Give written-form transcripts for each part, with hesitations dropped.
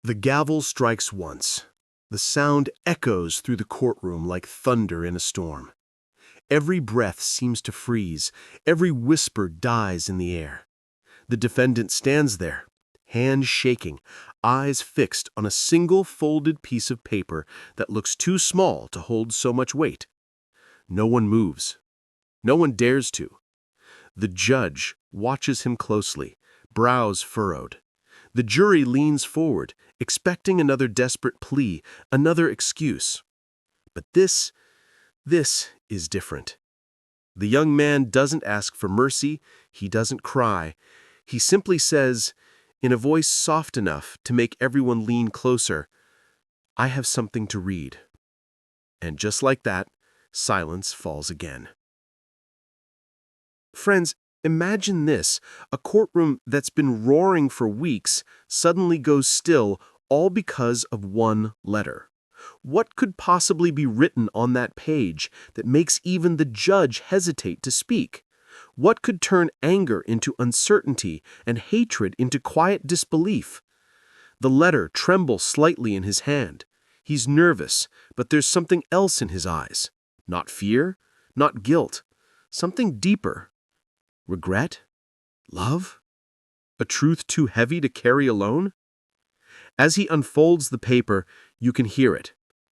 The gavel strikes once. The sound echoes through the courtroom like thunder in a storm. Every breath seems to freeze. Every whisper dies in the air. The defendant stands there, hands shaking, eyes fixed on a single folded piece of paper that looks too small to hold so much weight. No one moves. No one dares to. The judge watches him closely, brows furrowed. The jury leans forward, expecting another desperate plea, another excuse. But this is different. The young man doesn't ask for mercy, he doesn't cry. He simply says, in a voice soft enough to make everyone lean closer, "I have something to read." And just like that, silence falls again. Friends, imagine this, a courtroom that's been roaring for weeks suddenly goes still, all because of one letter. What could possibly be written on that page that makes even the judge hesitate to speak? What could turn anger into uncertainty and hatred into quiet disbelief? The letter trembles slightly in his hand. He's nervous, but there's something else in his eyes. Not fear, not guilt, something deeper. Regret? Love? A truth too heavy to carry alone? As he unfolds the paper, you can hear it,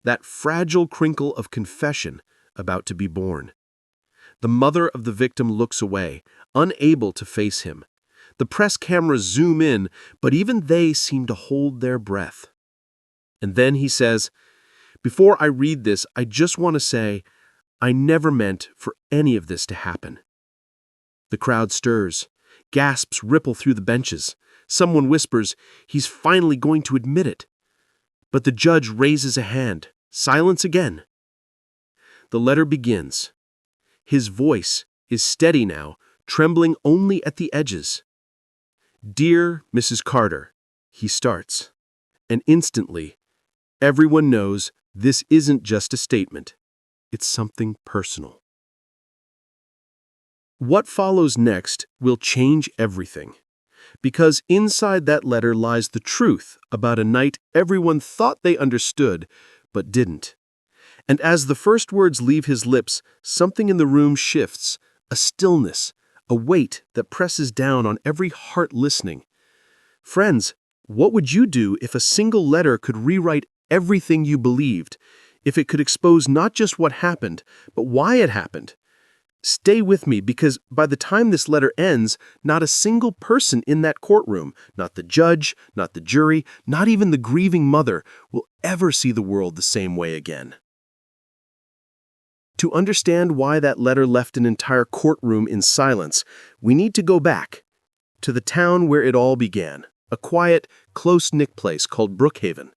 that fragile crinkle of confession about to be born. The mother of the victim looks away, unable to face him. The press cameras zoom in, but even they seem to hold their breath. And then he says, "Before I read this, I just want to say, I never meant for any of this to happen." The crowd stirs. Gasps ripple through the benches. Someone whispers, "He's finally going to admit it." But the judge raises a hand. Silence again. The letter begins. His voice is steady now, trembling only at the edges. "Dear Mrs. Carter," he starts. And instantly, everyone knows this isn't just a statement. It's something personal. What follows next will change everything. Because inside that letter lies the truth about a night everyone thought they understood, but didn't. And as the first words leave his lips, something in the room shifts, a stillness, a weight that presses down on every heart listening. Friends, what would you do if a single letter could rewrite everything you believed, if it could expose not just what happened, but why it happened? Stay with me, because by the time this letter ends, not a single person in that courtroom, not the judge, not the jury, not even the grieving mother, will ever see the world the same way again. To understand why that letter left an entire courtroom in silence, we need to go back to the town where it all began, a quiet, close-knit place called Brookhaven.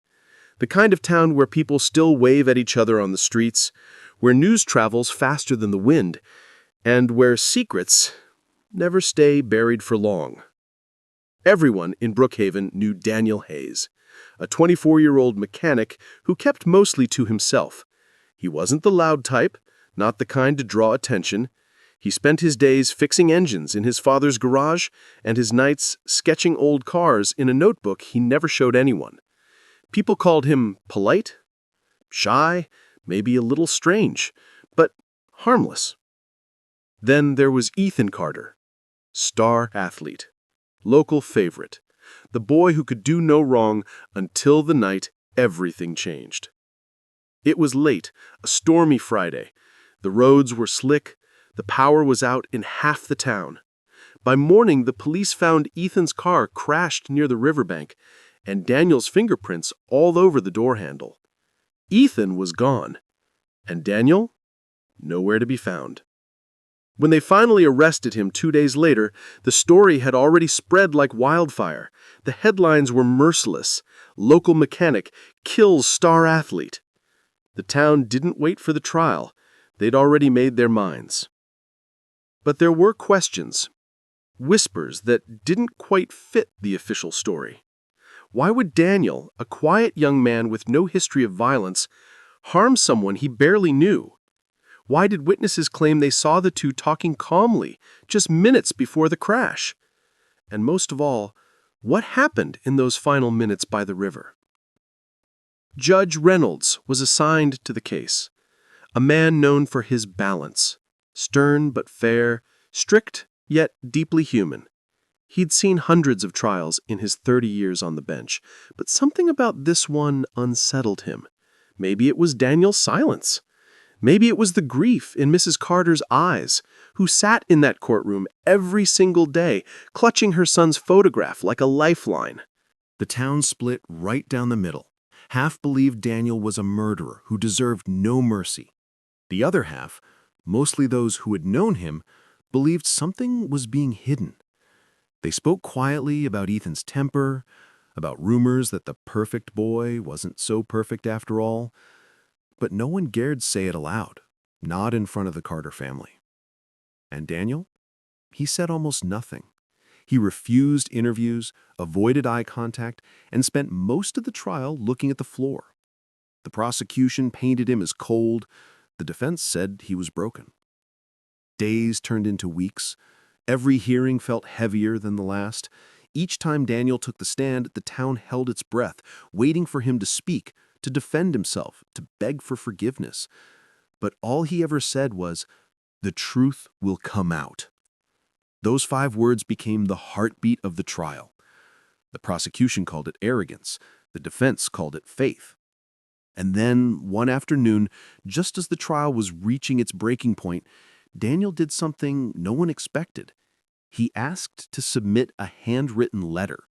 The kind of town where people still wave at each other on the streets, where news travels faster than the wind, and where secrets never stay buried for long. Everyone in Brookhaven knew Daniel Hayes, a 24-year-old mechanic who kept mostly to himself. He wasn't the loud type, not the kind to draw attention. He spent his days fixing engines in his father's garage and his nights sketching old cars in a notebook he never showed anyone. People called him polite, shy, maybe a little strange, but harmless. Then there was Ethan Carter, star athlete, local favorite, the boy who could do no wrong until the night everything changed. It was late, a stormy Friday. The roads were slick, the power was out in half the town. By morning, the police found Ethan's car crashed near the riverbank, and Daniel's fingerprints all over the door handle. Ethan was gone, and Daniel? Nowhere to be found. When they finally arrested him 2 days later, the story had already spread like wildfire. The headlines were merciless. Local mechanic kills star athlete. The town didn't wait for the trial. They'd already made their minds. But there were questions, whispers that didn't quite fit the official story. Why would Daniel, a quiet young man with no history of violence, harm someone he barely knew? Why did witnesses claim they saw the two talking calmly just minutes before the crash? And most of all, What happened in those final minutes by the river? Judge Reynolds was assigned to the case, a man known for his balance, stern but fair, strict yet deeply human. He'd seen hundreds of trials in his 30 years on the bench, but something about this one unsettled him. Maybe it was Daniel's silence. Maybe it was the grief in Mrs. Carter's eyes, who sat in that courtroom every single day, clutching her son's photograph like a lifeline. The town split right down the middle. Half believed Daniel was a murderer who deserved no mercy. The other half, mostly those who had known him, believed something was being hidden. They spoke quietly about Ethan's temper, about rumors that the perfect boy wasn't so perfect after all, but no one dared say it aloud, not in front of the Carter family. And Daniel? He said almost nothing. He refused interviews, avoided eye contact, and spent most of the trial looking at the floor. The prosecution painted him as cold. The defense said he was broken. Days turned into weeks. Every hearing felt heavier than the last. Each time Daniel took the stand, the town held its breath, waiting for him to speak, to defend himself, to beg for forgiveness. But all he ever said was, "The truth will come out." Those 5 words became the heartbeat of the trial. The prosecution called it arrogance. The defense called it faith. And then, one afternoon, just as the trial was reaching its breaking point, Daniel did something no one expected. He asked to submit a handwritten letter.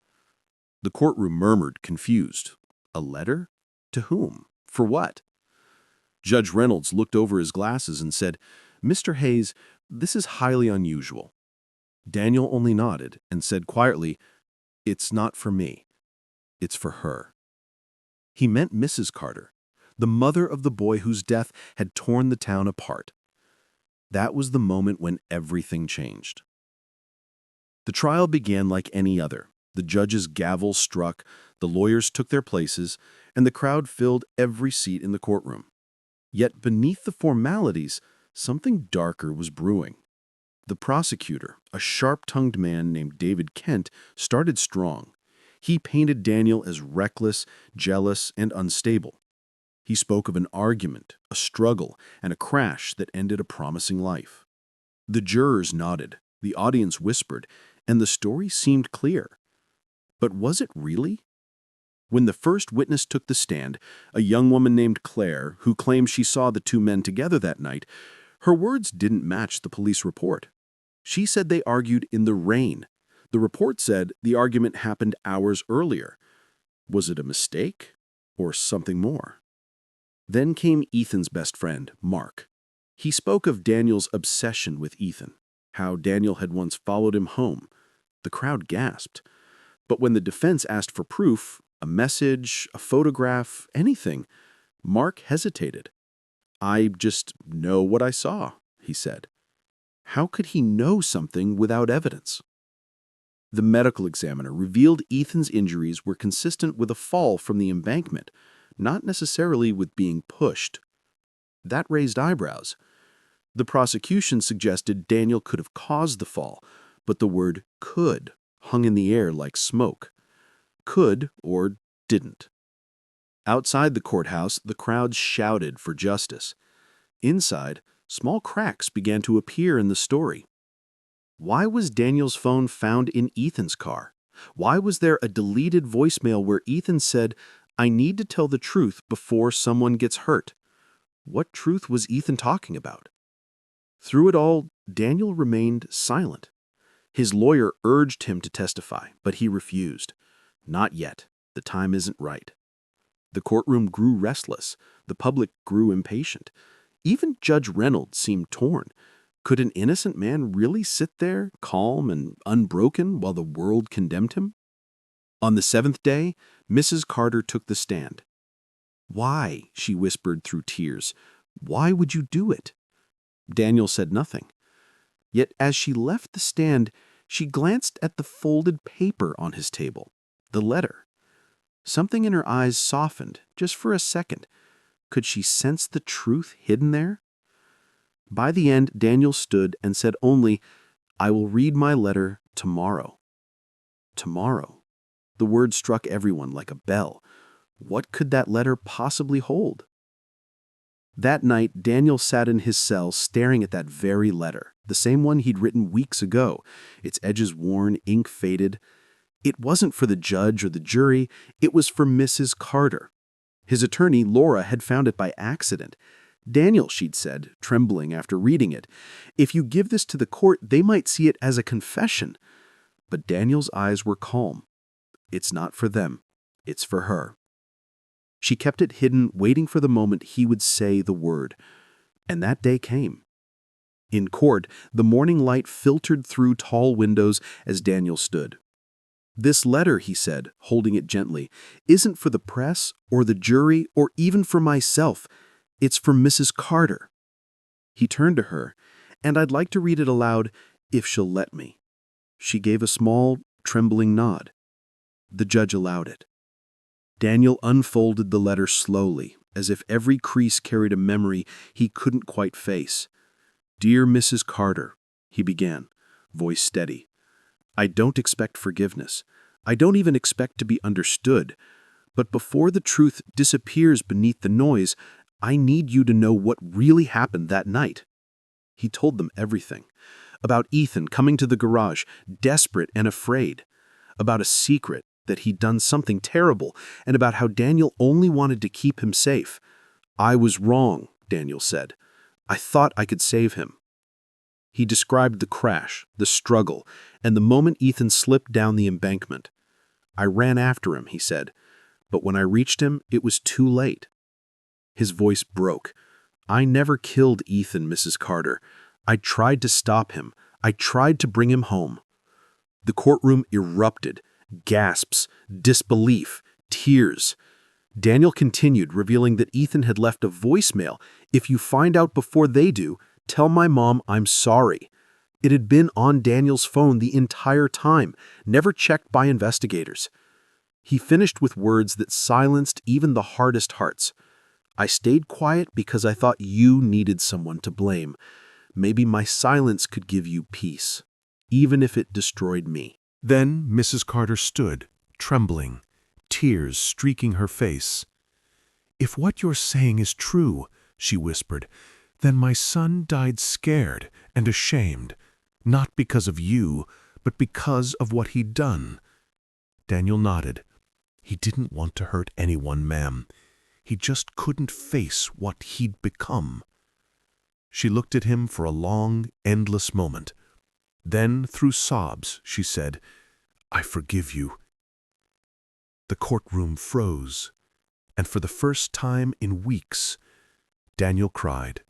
The courtroom murmured, confused. A letter? To whom? For what? Judge Reynolds looked over his glasses and said, "Mr. Hayes, this is highly unusual." Daniel only nodded and said quietly, "It's not for me. It's for her." He meant Mrs. Carter, the mother of the boy whose death had torn the town apart. That was the moment when everything changed. The trial began like any other. The judge's gavel struck, the lawyers took their places, and the crowd filled every seat in the courtroom. Yet beneath the formalities, something darker was brewing. The prosecutor, a sharp-tongued man named David Kent, started strong. He painted Daniel as reckless, jealous, and unstable. He spoke of an argument, a struggle, and a crash that ended a promising life. The jurors nodded, the audience whispered, and the story seemed clear. But was it really? When the first witness took the stand, a young woman named Claire, who claimed she saw the 2 men together that night, her words didn't match the police report. She said they argued in the rain. The report said the argument happened hours earlier. Was it a mistake or something more? Then came Ethan's best friend, Mark. He spoke of Daniel's obsession with Ethan, how Daniel had once followed him home. The crowd gasped. But when the defense asked for proof, a message, a photograph, anything, Mark hesitated. "I just know what I saw," he said. How could he know something without evidence? The medical examiner revealed Ethan's injuries were consistent with a fall from the embankment, not necessarily with being pushed. That raised eyebrows. The prosecution suggested Daniel could have caused the fall, but the word could hung in the air like smoke. Could or didn't. Outside the courthouse, the crowd shouted for justice. Inside, small cracks began to appear in the story. Why was Daniel's phone found in Ethan's car? Why was there a deleted voicemail where Ethan said, "I need to tell the truth before someone gets hurt"? What truth was Ethan talking about? Through it all, Daniel remained silent. His lawyer urged him to testify, but he refused. Not yet. The time isn't right. The courtroom grew restless. The public grew impatient. Even Judge Reynolds seemed torn. Could an innocent man really sit there, calm and unbroken, while the world condemned him? On the 7th day, Mrs. Carter took the stand. "Why?" she whispered through tears. "Why would you do it?" Daniel said nothing. Yet as she left the stand, she glanced at the folded paper on his table, the letter. Something in her eyes softened, just for a second. Could she sense the truth hidden there? By the end, Daniel stood and said only, "I will read my letter tomorrow." Tomorrow. The word struck everyone like a bell. What could that letter possibly hold? That night, Daniel sat in his cell staring at that very letter, the same one he'd written weeks ago, its edges worn, ink faded. It wasn't for the judge or the jury, it was for Mrs. Carter. His attorney, Laura, had found it by accident. Daniel, she'd said, trembling after reading it, if you give this to the court, they might see it as a confession. But Daniel's eyes were calm. It's not for them. It's for her. She kept it hidden, waiting for the moment he would say the word. And that day came. In court, the morning light filtered through tall windows as Daniel stood. This letter, he said, holding it gently, isn't for the press or the jury or even for myself. It's for Mrs. Carter. He turned to her, and I'd like to read it aloud if she'll let me. She gave a small, trembling nod. The judge allowed it. Daniel unfolded the letter slowly, as if every crease carried a memory he couldn't quite face. Dear Mrs. Carter, he began, voice steady. I don't expect forgiveness. I don't even expect to be understood. But before the truth disappears beneath the noise, I need you to know what really happened that night. He told them everything. About Ethan coming to the garage, desperate and afraid. About a secret, that he'd done something terrible, and about how Daniel only wanted to keep him safe. I was wrong, Daniel said. I thought I could save him. He described the crash, the struggle, and the moment Ethan slipped down the embankment. I ran after him, he said, but when I reached him, it was too late. His voice broke. I never killed Ethan, Mrs. Carter. I tried to stop him. I tried to bring him home. The courtroom erupted. Gasps, disbelief, tears. Daniel continued, revealing that Ethan had left a voicemail. If you find out before they do, tell my mom I'm sorry. It had been on Daniel's phone the entire time, never checked by investigators. He finished with words that silenced even the hardest hearts. I stayed quiet because I thought you needed someone to blame. Maybe my silence could give you peace, even if it destroyed me. Then Mrs. Carter stood, trembling, tears streaking her face. If what you're saying is true, she whispered, then my son died scared and ashamed, not because of you, but because of what he'd done. Daniel nodded. He didn't want to hurt anyone, ma'am. He just couldn't face what he'd become. She looked at him for a long, endless moment. Then, through sobs, she said, I forgive you. The courtroom froze, and for the first time in weeks, Daniel cried.